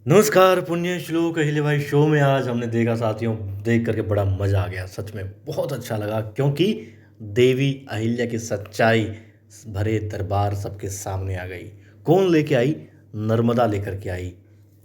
नमस्कार पुण्य श्लोक अहिल्या शो में आज हमने देखा साथियों, देख करके बड़ा मज़ा आ गया। सच में बहुत अच्छा लगा क्योंकि देवी अहिल्या की सच्चाई भरे दरबार सबके सामने आ गई। कौन लेके आई? नर्मदा लेकर के आई।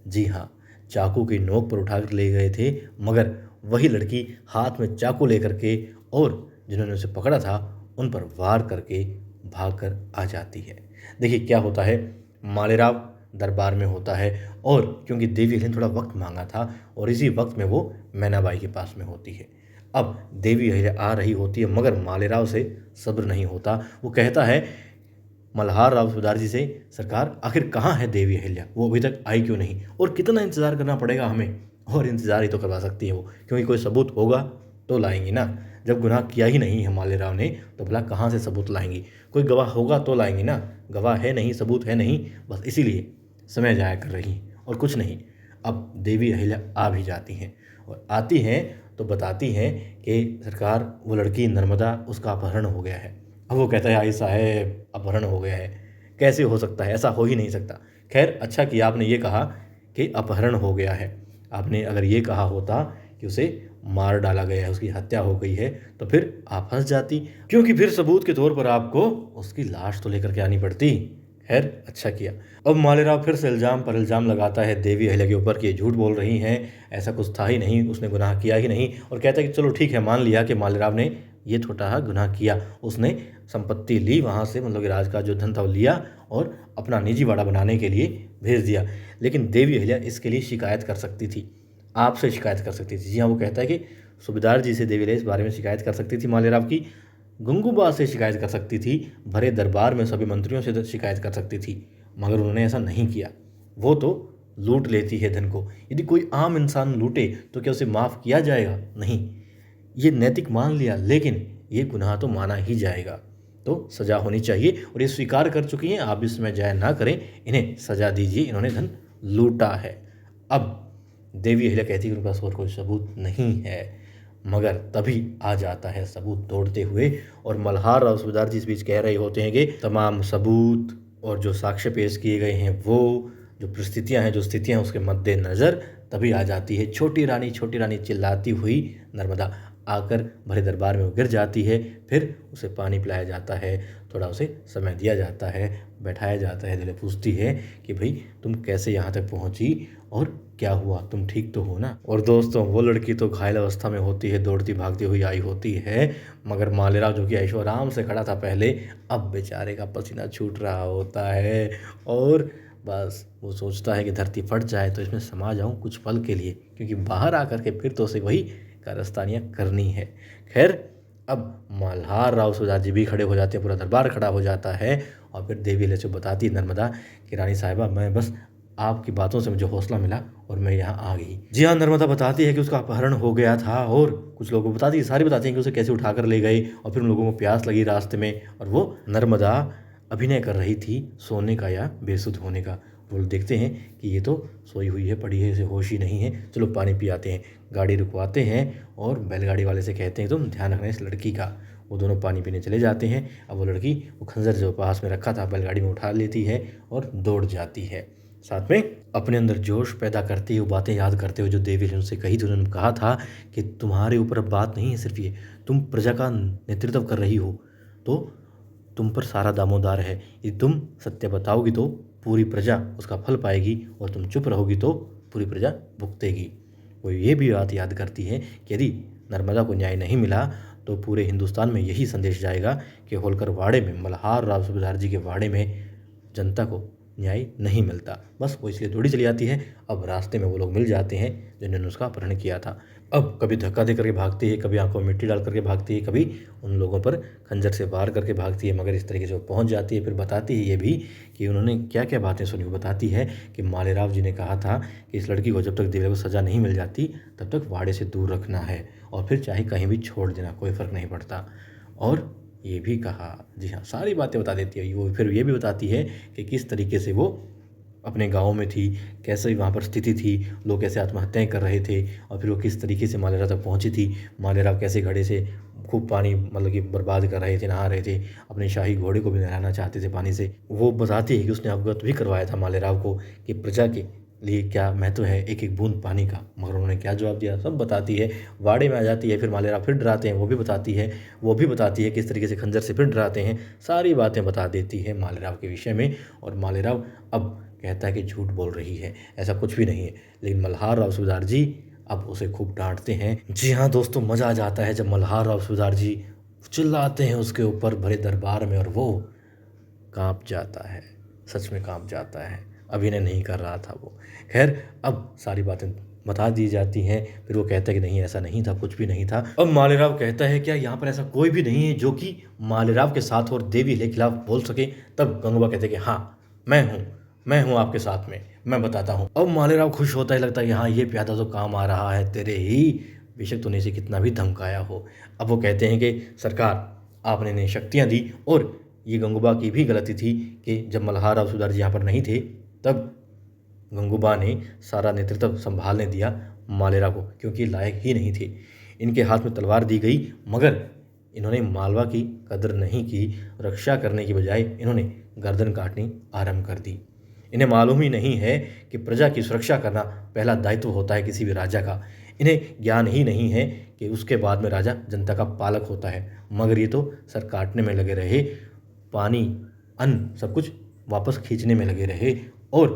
जी हाँ, चाकू की नोक पर उठाकर ले गए थे, मगर वही लड़की हाथ में चाकू लेकर के और जिन्होंने उसे पकड़ा था उन पर वार करके भाग कर आ जाती है। देखिए क्या होता है, मालेराव दरबार में होता है और क्योंकि देवी अहिल्या ने थोड़ा वक्त मांगा था और इसी वक्त में वो मैनाबाई के पास में होती है। अब देवी अहिल्या आ रही होती है मगर मालेराव से सब्र नहीं होता। वो कहता है मल्हार राव सुबेदार जी से, सरकार आखिर कहाँ है देवी अहिल्या, वो अभी तक आई क्यों नहीं और कितना इंतज़ार करना पड़ेगा हमें। और इंतज़ार ही तो करवा सकती है वो, क्योंकि कोई सबूत होगा तो लाएंगी ना। जब गुनाह किया ही नहीं है मालेराव ने तो भला कहाँ से सबूत लाएंगी। कोई गवाह होगा तो लाएंगी ना। गवाह है नहीं, सबूत है नहीं, बस इसीलिए समय जाया कर रही हैं और कुछ नहीं। अब देवी अहिल्या आ भी जाती हैं और आती हैं तो बताती हैं कि सरकार वो लड़की नर्मदा, उसका अपहरण हो गया है। अब वो कहता है आई साहब अपहरण हो गया है, कैसे हो सकता है, ऐसा हो ही नहीं सकता। खैर अच्छा किया आपने ये कहा कि अपहरण हो गया है। आपने अगर ये कहा होता कि उसे मार डाला गया है, उसकी हत्या हो गई है, तो फिर आप फंस जाती, क्योंकि फिर सबूत के तौर पर आपको उसकी लाश तो लेकर के आनी पड़ती। खैर अच्छा किया। अब मालेराव फिर से इल्ज़ाम पर इल्ज़ाम लगाता है देवी अहिल्या के ऊपर कि ये झूठ बोल रही हैं, ऐसा कुछ था ही नहीं, उसने गुनाह किया ही नहीं। और कहता है कि चलो ठीक है, मान लिया कि मालेराव ने ये छोटा गुनाह किया, उसने संपत्ति ली वहाँ से, मतलब कि राज का जो धन था वो लिया और अपना निजी वाड़ा बनाने के लिए भेज दिया। लेकिन देवी अहिल्या इसके लिए शिकायत कर सकती थी, आपसे शिकायत कर सकती थी। जी हाँ, वो कहता है कि सूबेदार जी से देवी अहिल्या इस बारे में शिकायत कर सकती थी मालेराव की, गंगूबा से शिकायत कर सकती थी, भरे दरबार में सभी मंत्रियों से शिकायत कर सकती थी, मगर उन्होंने ऐसा नहीं किया। वो तो लूट लेती है धन को। यदि कोई आम इंसान लूटे तो क्या उसे माफ़ किया जाएगा? नहीं। ये नैतिक मान लिया, लेकिन ये गुनाह तो माना ही जाएगा, तो सज़ा होनी चाहिए और ये स्वीकार कर चुकी हैं। आप इसमें जाया ना करें, इन्हें सज़ा दीजिए, इन्होंने धन लूटा है। अब देवी अहिल्या कहती है कि उनके पास और कोई सबूत नहीं है, मगर तभी आ जाता है सबूत दौड़ते हुए और मल्हार राव सूबेदार जी इस बीच कह रहे होते हैं कि तमाम सबूत और जो साक्ष्य पेश किए गए हैं, वो जो परिस्थितियां हैं, जो स्थितियां उसके मद्देनज़र तभी आ जाती है छोटी रानी चिल्लाती हुई नर्मदा आकर भरे दरबार में वो गिर जाती है। फिर उसे पानी पिलाया जाता है, थोड़ा उसे समय दिया जाता है, बैठाया जाता है। दिले पूछती है कि भाई तुम कैसे यहाँ तक पहुँची और क्या हुआ, तुम ठीक तो हो ना। और दोस्तों वो लड़की तो घायल अवस्था में होती है, दौड़ती भागती हुई आई होती है, मगर मालेराव जो कि ऐशो आराम से खड़ा था पहले, अब बेचारे का पसीना छूट रहा होता है और बस वो सोचता है कि धरती फट जाए तो इसमें समा जाऊं कुछ पल के लिए, क्योंकि बाहर आकर के फिर तो उसे वही कारस्तानियाँ करनी है। खैर अब मल्हार राव सुबेदार जी भी खड़े हो जाते हैं, पूरा दरबार खड़ा हो जाता है और फिर देवी अहिल्या से बताती है नर्मदा कि रानी साहिबा, मैं बस आपकी बातों से मुझे हौसला मिला और मैं यहाँ आ गई। जी हाँ, नर्मदा बताती है कि उसका अपहरण हो गया था और कुछ लोगों को बताती है, सारी बताती हैं कि उसे कैसे उठाकर ले गए और फिर उन लोगों को प्यास लगी रास्ते में और वो नर्मदा अभिनय कर रही थी सोने का या बेसुध होने का। वो देखते हैं कि ये तो सोई हुई है, पड़ी है, इसे होश ही नहीं है, चलो पानी पियाते हैं। गाड़ी रुकवाते हैं और बैलगाड़ी वाले से कहते हैं तुम ध्यान रखना इस लड़की का। वो दोनों पानी पीने चले जाते हैं। अब वो लड़की वो खंजर जो पास में रखा था बैलगाड़ी में उठा लेती है और दौड़ जाती है, साथ में अपने अंदर जोश पैदा करते हुए, बातें याद करते हुए जो देवी ने उनसे कही थी। उन्होंने कहा था कि तुम्हारे ऊपर अब बात नहीं है सिर्फ ये, तुम प्रजा का नेतृत्व कर रही हो तो तुम पर सारा दामोदार है। यदि तुम सत्य बताओगी तो पूरी प्रजा उसका फल पाएगी और तुम चुप रहोगी तो पूरी प्रजा भुगतेगी। वो ये भी बात याद करती है कि यदि नर्मदा को न्याय नहीं मिला तो पूरे हिंदुस्तान में यही संदेश जाएगा कि होलकर वाड़े में, मल्हार राव सूबेदार जी के वाड़े में जनता को न्याय नहीं मिलता। बस वो इसलिए दौड़ी चली आती है। अब रास्ते में वो लोग मिल जाते हैं जिन्होंने उसका अपहरण किया था। अब कभी धक्का दे करके भागती है, कभी आंखों में मिट्टी डाल करके भागती है, कभी उन लोगों पर खंजर से वार करके भागती है, मगर इस तरीके से वो पहुंच जाती है। फिर बताती है ये भी कि उन्होंने क्या क्या बातें सुनी। वो बताती है कि मालेराव जी ने कहा था कि इस लड़की को जब तक देवी को सज़ा नहीं मिल जाती तब तक वाड़े से दूर रखना है और फिर चाहे कहीं भी छोड़ देना, कोई फ़र्क नहीं पड़ता। और ये भी कहा, जी हाँ, सारी बातें बता देती है। वो फिर ये भी बताती है कि किस तरीके से वो अपने गाँव में थी, कैसे वहाँ पर स्थिति थी, लोग कैसे आत्महत्याएँ कर रहे थे और फिर वो किस तरीके से मालेराव तक पहुँची थी। मालेराव कैसे घड़े से खूब पानी मतलब कि बर्बाद कर रहे थे, नहा रहे थे, अपने शाही घोड़े को भी नहलाना चाहते थे पानी से। वो बताती है कि उसने अवगत भी करवाया था मालेराव को कि प्रजा के लिए क्या महत्व है एक एक बूंद पानी का। मगर उन्होंने क्या जवाब दिया सब बताती है। वाड़े में आ जाती है, फिर मालेराव फिर डराते हैं, वो भी बताती है। वो भी बताती है किस तरीके से खंजर से फिर डराते हैं। सारी बातें बता देती है मालेराव के विषय में। और मालेराव अब कहता है कि झूठ बोल रही है, ऐसा कुछ भी नहीं है। लेकिन मल्हार राव सूबेदार जी अब उसे खूब डांटते हैं। जी हाँ दोस्तों, मज़ा आ जाता है जब मल्हार राव सूबेदार जी चिल्लाते हैं उसके ऊपर भरे दरबार में, और वो कांप जाता है, सच में कांप जाता है। अभिनय नहीं कर रहा था वो। खैर, अब सारी बातें बता दी जाती हैं। फिर वो कहता है कि नहीं ऐसा नहीं था, कुछ भी नहीं था। अब मालेराव कहता है क्या यहाँ पर ऐसा कोई भी नहीं है जो कि मालेराव के साथ और देवी अहिल्या के खिलाफ बोल सके। तब गंगूबा कहते हैं कि हाँ मैं हूँ आपके साथ में, मैं बताता हूँ। अब मालेराव खुश होता है, लगता है कि हाँ ये प्यादा तो काम आ रहा है तेरे ही, बेशक तूने इसे कितना भी धमकाया हो। अब वो कहते हैं कि सरकार आपने इन्हें शक्तियाँ दी, और ये गंगूबा की भी गलती थी कि जब मल्हार राव सूबेदार जी यहाँ पर नहीं थे तब गंगूबा ने सारा नेतृत्व संभालने दिया मालेराव को, क्योंकि लायक ही नहीं थे। इनके हाथ में तलवार दी गई, मगर इन्होंने मालवा की कदर नहीं की। रक्षा करने की बजाय इन्होंने गर्दन काटनी आरंभ कर दी। इन्हें मालूम ही नहीं है कि प्रजा की सुरक्षा करना पहला दायित्व होता है किसी भी राजा का। इन्हें ज्ञान ही नहीं है कि उसके बाद में राजा जनता का पालक होता है। मगर ये तो सर काटने में लगे रहे, पानी अन्न सब कुछ वापस खींचने में लगे रहे, और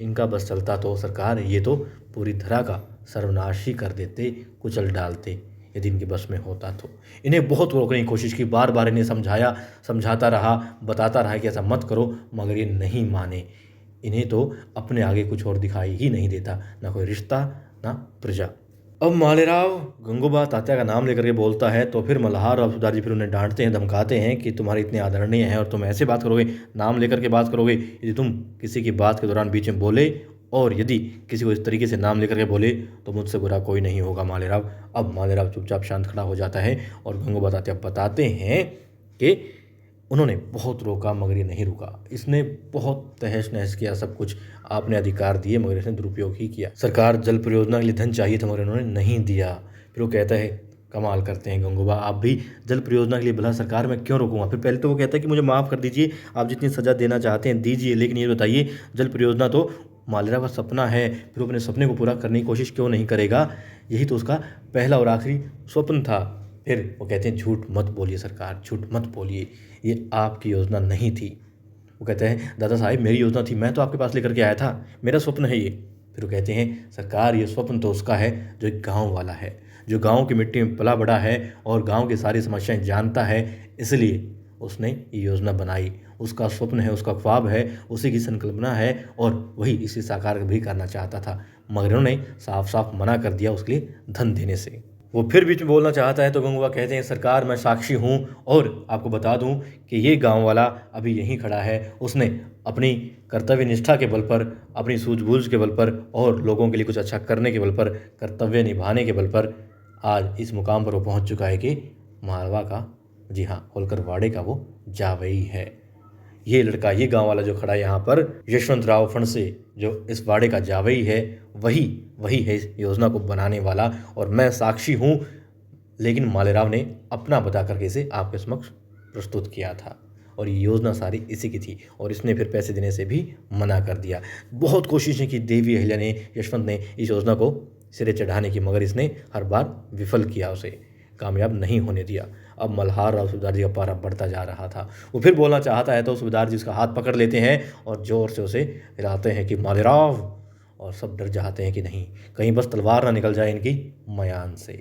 इनका बस चलता तो सरकार ये तो पूरी धरा का सर्वनाश ही कर देते, कुचल डालते, यदि इनके बस में होता तो। इन्हें बहुत रोकने की कोशिश की, बार बार इन्हें समझाता रहा, बताता रहा कि ऐसा मत करो, मगर ये नहीं माने। इन्हें तो अपने आगे कुछ और दिखाई ही नहीं देता, ना कोई रिश्ता ना प्रजा। अब मालेराव गंगूबा तात्या का नाम लेकर के बोलता है, तो फिर मल्हार राव सूबेदार जी फिर उन्हें डांटते हैं, धमकाते हैं कि तुम्हारे इतने आदरणीय हैं और तुम ऐसे बात करोगे, नाम लेकर के बात करोगे। यदि तुम किसी की बात के दौरान बीच में बोले, और यदि किसी को इस तरीके से नाम लेकर के बोले, तो मुझसे बुरा कोई नहीं होगा मालेराव। अब मालेराव चुपचाप शांत खड़ा हो जाता है, और गंगूबा तात्या बताते हैं कि उन्होंने बहुत रोका मगर ये नहीं रुका। इसने बहुत तहस नहस किया सब कुछ। आपने अधिकार दिए मगर इसने दुरुपयोग ही किया। सरकार जल परियोजना के लिए धन चाहिए था मगर इन्होंने नहीं दिया। फिर वो कहता है, कमाल करते हैं गंगूबा, आप भी जल परियोजना के लिए, भला सरकार मैं क्यों रोकूंगा। फिर पहले तो वो कहता है कि मुझे माफ़ कर दीजिए, आप जितनी सज़ा देना चाहते हैं दीजिए, लेकिन ये बताइए जल परियोजना तो मालेराव का सपना है, फिर वो अपने सपने को पूरा करने की कोशिश क्यों नहीं करेगा। यही तो उसका पहला और आखिरी स्वप्न था। फिर वो कहते हैं, झूठ मत बोलिए सरकार, झूठ मत बोलिए, ये आपकी योजना नहीं थी। वो कहते हैं, दादा साहब मेरी योजना थी, मैं तो आपके पास लेकर के आया था, मेरा स्वप्न है ये। फिर वो कहते हैं, सरकार ये स्वप्न तो उसका है जो एक गाँव वाला है, जो गाँव की मिट्टी में पला बड़ा है और गाँव की सारी समस्याएं जानता है, इसलिए उसने ये योजना बनाई। उसका स्वप्न है, उसका ख्वाब है, उसी की संकल्पना है, और वही इसे साकार भी करना चाहता था, मगर इन्होंने साफ साफ मना कर दिया उसके लिए धन देने से। वो फिर बीच में बोलना चाहता है तो गंगूबा कहते हैं, सरकार मैं साक्षी हूँ, और आपको बता दूँ कि ये गांव वाला अभी यहीं खड़ा है। उसने अपनी कर्तव्य निष्ठा के बल पर, अपनी सूझबूझ के बल पर, और लोगों के लिए कुछ अच्छा करने के बल पर, कर्तव्य निभाने के बल पर आज इस मुकाम पर वो पहुँच चुका है कि मालवा का, जी हाँ, होलकर वाड़े का वो जावई है। ये लड़का, ये गांव वाला जो खड़ा है यहाँ पर, यशवंत राव फणसे, जो इस वाड़े का जावई है, वही है इस योजना को बनाने वाला, और मैं साक्षी हूँ। लेकिन मालेराव ने अपना बता करके इसे आपके समक्ष प्रस्तुत किया था, और ये योजना सारी इसी की थी, और इसने फिर पैसे देने से भी मना कर दिया। बहुत कोशिशें की देवी अहिल्या ने, यशवंत ने इस योजना को सिरे चढ़ाने की, मगर इसने हर बार विफल किया, उसे कामयाब नहीं होने दिया। अब मल्हार राव सूबेदार जी का पारा बढ़ता जा रहा था। वो फिर बोलना चाहता है तो सूबेदार जी उसका हाथ पकड़ लेते हैं और ज़ोर से उसे हिलाते हैं कि मालेराव, और सब डर जाते हैं कि नहीं कहीं बस तलवार ना निकल जाए इनकी मयान से।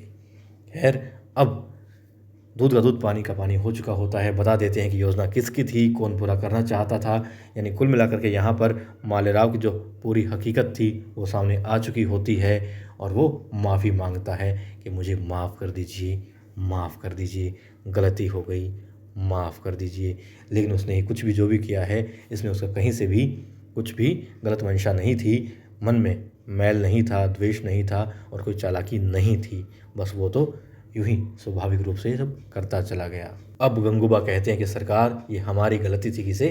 खैर, अब दूध का दूध पानी का पानी हो चुका होता है। बता देते हैं कि योजना किसकी थी, कौन पूरा करना चाहता था। यानी कुल मिलाकर के यहाँ पर मालेराव की जो पूरी हकीकत थी वो सामने आ चुकी होती है, और वो माफ़ी मांगता है कि मुझे माफ़ कर दीजिए, माफ़ कर दीजिए, गलती हो गई, माफ़ कर दीजिए। लेकिन उसने कुछ भी जो भी किया है, इसमें उसका कहीं से भी कुछ भी गलत मंशा नहीं थी, मन में मैल नहीं था, द्वेष नहीं था, और कोई चालाकी नहीं थी। बस वो तो यूं ही स्वाभाविक रूप से सब करता चला गया। अब गंगूबा कहते हैं कि सरकार ये हमारी गलती थी कि इसे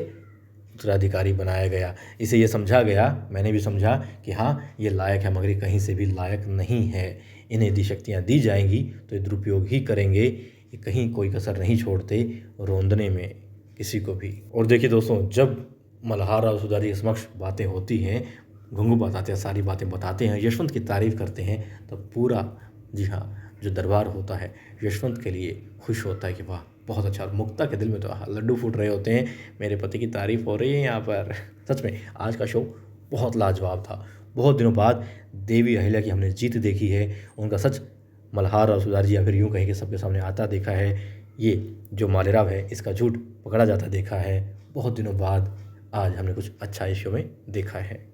उत्तराधिकारी बनाया गया, इसे ये समझा गया, मैंने भी समझा कि हाँ ये लायक है, मगर ये कहीं से भी लायक नहीं है। इन्हें यदि शक्तियाँ दी जाएंगी तो ये दुरुपयोग ही करेंगे, ये कहीं कोई कसर नहीं छोड़ते रोंदने में किसी को भी। और देखिए दोस्तों, जब मल्हार राव सूबेदार जी के समक्ष बातें होती हैं, घुंघू बताते हैं, सारी बातें बताते हैं, यशवंत की तारीफ़ करते हैं, तो पूरा, जी हाँ, जो दरबार होता है यशवंत के लिए खुश होता है कि वाह! बहुत अच्छा। और मुक्ता के दिल में तो लड्डू फूट रहे होते हैं, मेरे पति की तारीफ़ हो रही है यहाँ पर। सच में आज का शो बहुत लाजवाब था। बहुत दिनों बाद देवी अहिल्या की हमने जीत देखी है, उनका सच मल्हार और सुधार जी, या फिर यूँ कहें कि सबके सामने आता देखा है। ये जो मालेराव है इसका झूठ पकड़ा जाता देखा है। बहुत दिनों बाद आज हमने कुछ अच्छा इस शो में देखा है।